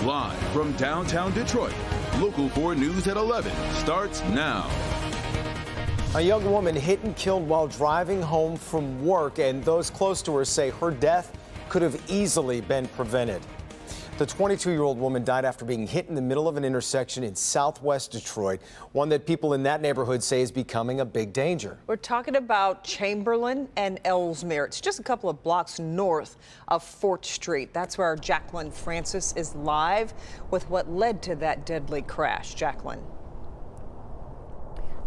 Live from downtown Detroit, Local 4 News at 11 starts now. A young woman hit and killed while driving home from work, and those close to her say her death could have easily been prevented. The 22-year-old woman died after being hit in the middle of an intersection in southwest Detroit, one that people in that neighborhood say is becoming a big danger. We're talking about Chamberlain and Ellesmere. It's just a couple of blocks north of 4th Street. That's where Jacqueline Francis is live with what led to that deadly crash. Jacqueline.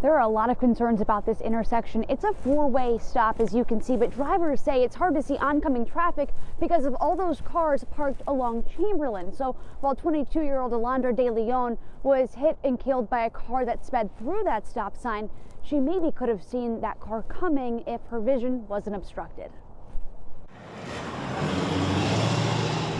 There are a lot of concerns about this intersection. It's a four-way stop, as you can see, but drivers say it's hard to see oncoming traffic because of all those cars parked along Chamberlain. So while 22-year-old Alondra De Leon was hit and killed by a car that sped through that stop sign, she maybe could have seen that car coming if her vision wasn't obstructed.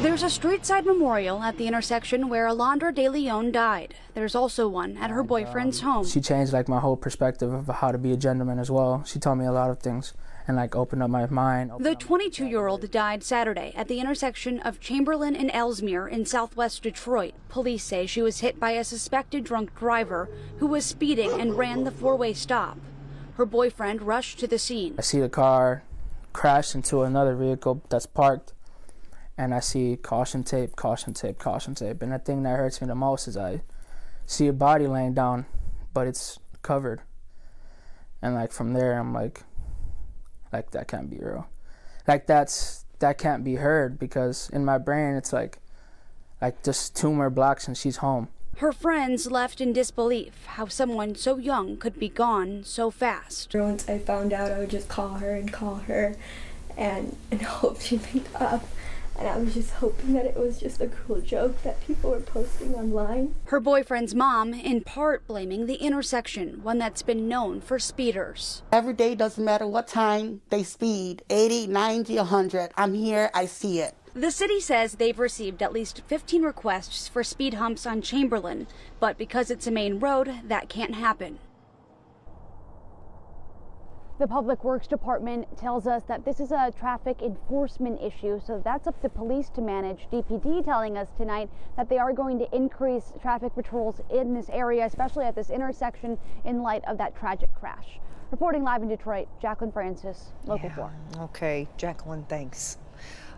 There's a street-side memorial at the intersection where Alondra De Leon died. There's also one at her boyfriend's home. She changed my whole perspective of how to be a gentleman as well. She taught me a lot of things and opened up my mind. The 22-year-old died Saturday at the intersection of Chamberlain and Ellesmere in southwest Detroit. Police say she was hit by a suspected drunk driver who was speeding and ran the four-way stop. Her boyfriend rushed to the scene. I see the car crash into another vehicle that's parked. And I see caution tape, caution tape, caution tape. And the thing that hurts me the most is I see a body laying down, but it's covered. And from there, I'm like that can't be real. That can't be heard, because in my brain, it's like just 2 more blocks and she's home. Her friends left in disbelief how someone so young could be gone so fast. Once I found out, I would just call her and hope she picked up. And I was just hoping that it was just a cruel joke that people were posting online. Her boyfriend's mom, in part, blaming the intersection, one that's been known for speeders. Every day, doesn't matter what time they speed, 80, 90, 100. I'm here, I see it. The city says they've received at least 15 requests for speed humps on Chamberlain, but because it's a main road, that can't happen. The Public Works Department tells us that this is a traffic enforcement issue, so that's up to police to manage. DPD telling us tonight that they are going to increase traffic patrols in this area, especially at this intersection, in light of that tragic crash. Reporting live in Detroit, Jacqueline Francis, Local 4. Okay, Jacqueline, thanks.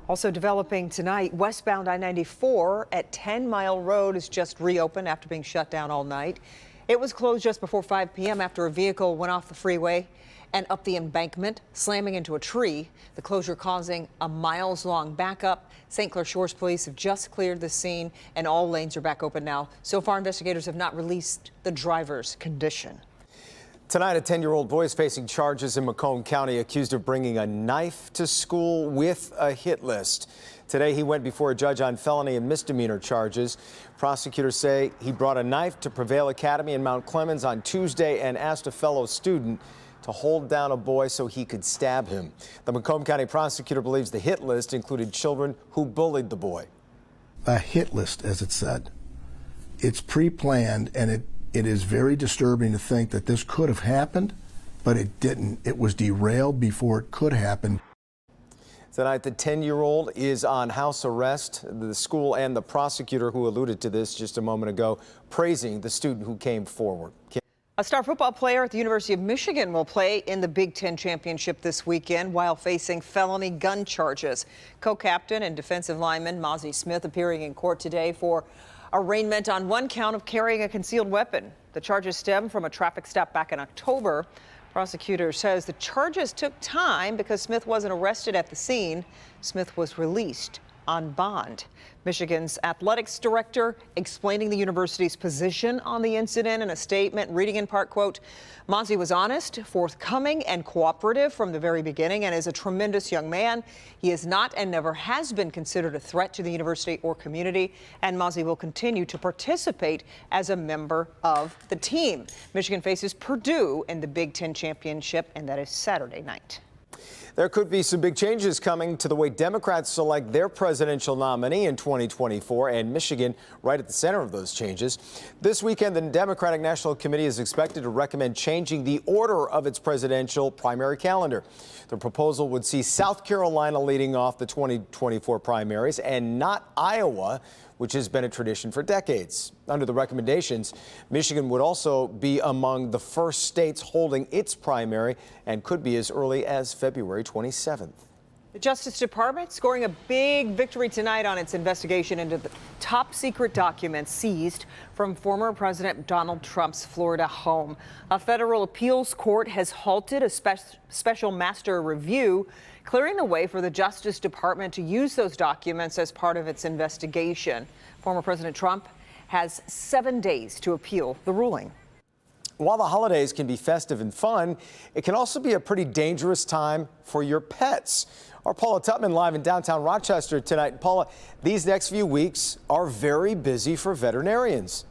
Also developing tonight, westbound I-94 at 10 Mile Road is just reopened after being shut down all night. It was closed just before 5 p.m. after a vehicle went off the freeway and up the embankment, slamming into a tree. The closure causing a miles-long backup. St. Clair Shores police have just cleared the scene, and all lanes are back open now. So far, investigators have not released the driver's condition. Tonight, a 10-year-old boy is facing charges in Macomb County, accused of bringing a knife to school with a hit list. Today, he went before a judge on felony and misdemeanor charges. Prosecutors say he brought a knife to Prevail Academy in Mount Clemens on Tuesday and asked a fellow student to hold down a boy so he could stab him. The Macomb County prosecutor believes the hit list included children who bullied the boy. A hit list, as it said. It's pre-planned, and it is very disturbing to think that this could have happened, but it didn't. It was derailed before it could happen. Tonight, the 10-year-old is on house arrest. The school and the prosecutor, who alluded to this just a moment ago, praising the student who came forward. A star football player at the University of Michigan will play in the Big Ten Championship this weekend while facing felony gun charges. Co-captain and defensive lineman Mozzie Smith appearing in court today for arraignment on one count of carrying a concealed weapon. The charges stem from a traffic stop back in October. Prosecutor says the charges took time because Smith wasn't arrested at the scene. Smith was released on bond. Michigan's athletics director explaining the university's position on the incident in a statement, reading in part, quote, Mozzie was honest, forthcoming, and cooperative from the very beginning and is a tremendous young man. He is not and never has been considered a threat to the university or community, and Mozzie will continue to participate as a member of the team. Michigan faces Purdue in the Big Ten Championship, and that is Saturday night. There could be some big changes coming to the way Democrats select their presidential nominee in 2024, and Michigan right at the center of those changes. This weekend, the Democratic National Committee is expected to recommend changing the order of its presidential primary calendar. The proposal would see South Carolina leading off the 2024 primaries and not Iowa, which has been a tradition for decades. Under the recommendations, Michigan would also be among the first states holding its primary and could be as early as February 27th. The Justice Department scoring a big victory tonight on its investigation into the top secret documents seized from former President Donald Trump's Florida home. A federal appeals court has halted a special master review, clearing the way for the Justice Department to use those documents as part of its investigation. Former President Trump has 7 days to appeal the ruling. While the holidays can be festive and fun, it can also be a pretty dangerous time for your pets. Our Paula Tutman live in downtown Rochester tonight. Paula, these next few weeks are very busy for veterinarians.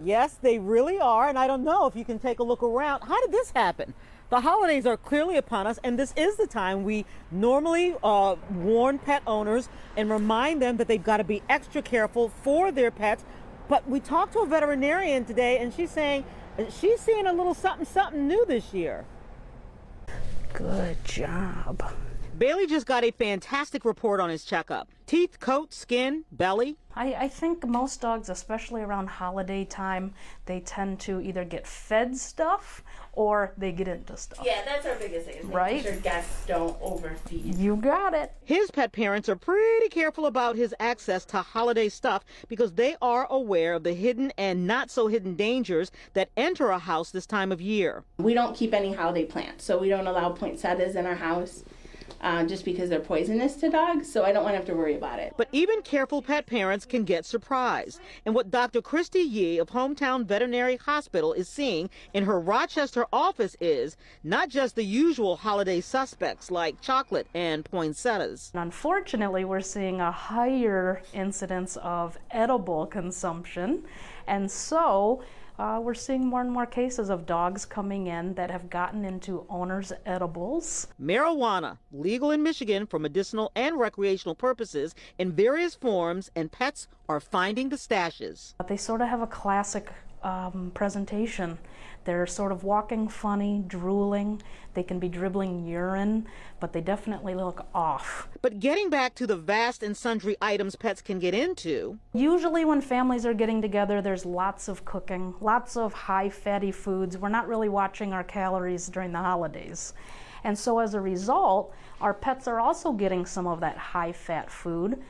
Yes, they really are, and I don't know if you can take a look around. How did this happen? The holidays are clearly upon us, and this is the time we normally warn pet owners and remind them that they've got to be extra careful for their pets. But we talked to a veterinarian today, and she's saying she's seeing a little something new this year. Good job. Bailey just got a fantastic report on his checkup. Teeth, coat, skin, belly. I think most dogs, especially around holiday time, they tend to either get fed stuff or they get into stuff. Yeah, that's our biggest thing, is right? making sure guests don't overfeed. You got it. His pet parents are pretty careful about his access to holiday stuff because they are aware of the hidden and not so hidden dangers that enter a house this time of year. We don't keep any holiday plants, so we don't allow poinsettias in our house. Just because they're poisonous to dogs, so I don't want to have to worry about it. But even careful pet parents can get surprised. And what Dr. Christy Yee of Hometown Veterinary Hospital is seeing in her Rochester office is not just the usual holiday suspects like chocolate and poinsettias. Unfortunately, we're seeing a higher incidence of edible consumption, and so we're seeing more and more cases of dogs coming in that have gotten into owners' edibles. Marijuana, legal in Michigan for medicinal and recreational purposes in various forms, and pets are finding the stashes. They sort of have a classic presentation. They're sort of walking funny, drooling. They can be dribbling urine, but they definitely look off. But getting back to the vast and sundry items pets can get into. Usually when families are getting together, there's lots of cooking, lots of high fatty foods. We're not really watching our calories during the holidays. And so as a result, our pets are also getting some of that high fat food.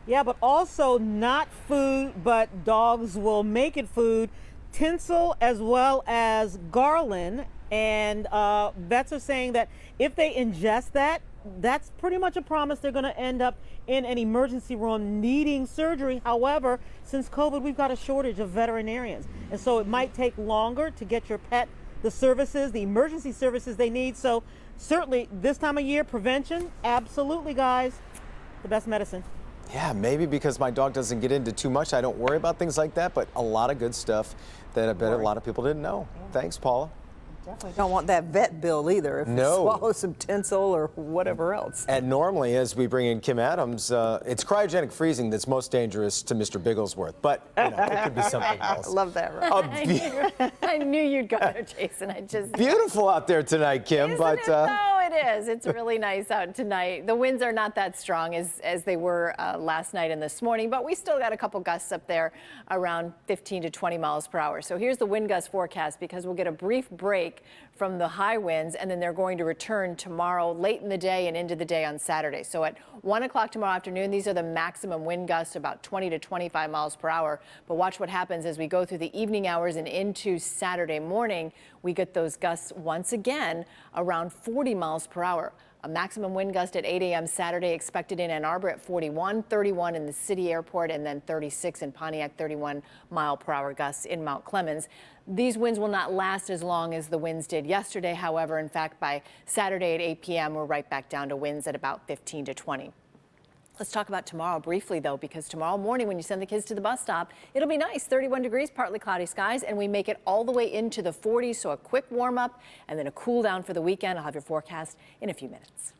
Yeah, but also not food, but dogs will make it food. Tinsel as well as garland, and vets are saying that if they ingest that, that's pretty much a promise they're going to end up in an emergency room needing surgery. However, since COVID, we've got a shortage of veterinarians, and so it might take longer to get your pet the services, the emergency services they need. So certainly this time of year, prevention, absolutely, guys, the best medicine. Yeah, maybe because my dog doesn't get into too much, I don't worry about things like that, but a lot of good stuff that I bet a lot of people didn't know. Thanks, Paula. Definitely don't want that vet bill either if you swallow some tinsel or whatever else. And normally, as we bring in Kim Adams, it's cryogenic freezing that's most dangerous to Mr. Bigglesworth, but you know, it could be something else. I love that, right? I knew you'd go there, Jason. Beautiful out there tonight, Kim. Isn't but it? No, it is. It's really nice out tonight. The winds are not that strong as they were last night and this morning, but we still got a couple gusts up there around 15 to 20 miles per hour. So here's the wind gust forecast, because we'll get a brief break from the high winds, and then they're going to return tomorrow late in the day and into the day on Saturday. So at 1 o'clock tomorrow afternoon, these are the maximum wind gusts, about 20 to 25 miles per hour. But watch what happens as we go through the evening hours and into Saturday morning. We get those gusts once again around 40 miles per hour. A maximum wind gust at 8 a.m. Saturday expected in Ann Arbor at 41, 31 in the city airport, and then 36 in Pontiac, 31 mile per hour gusts in Mount Clemens. These winds will not last as long as the winds did yesterday. However, in fact, by Saturday at 8 p.m., we're right back down to winds at about 15 to 20. Let's talk about tomorrow briefly, though, because tomorrow morning when you send the kids to the bus stop, it'll be nice, 31 degrees, partly cloudy skies, and we make it all the way into the 40s, so a quick warm up and then a cool down for the weekend. I'll have your forecast in a few minutes.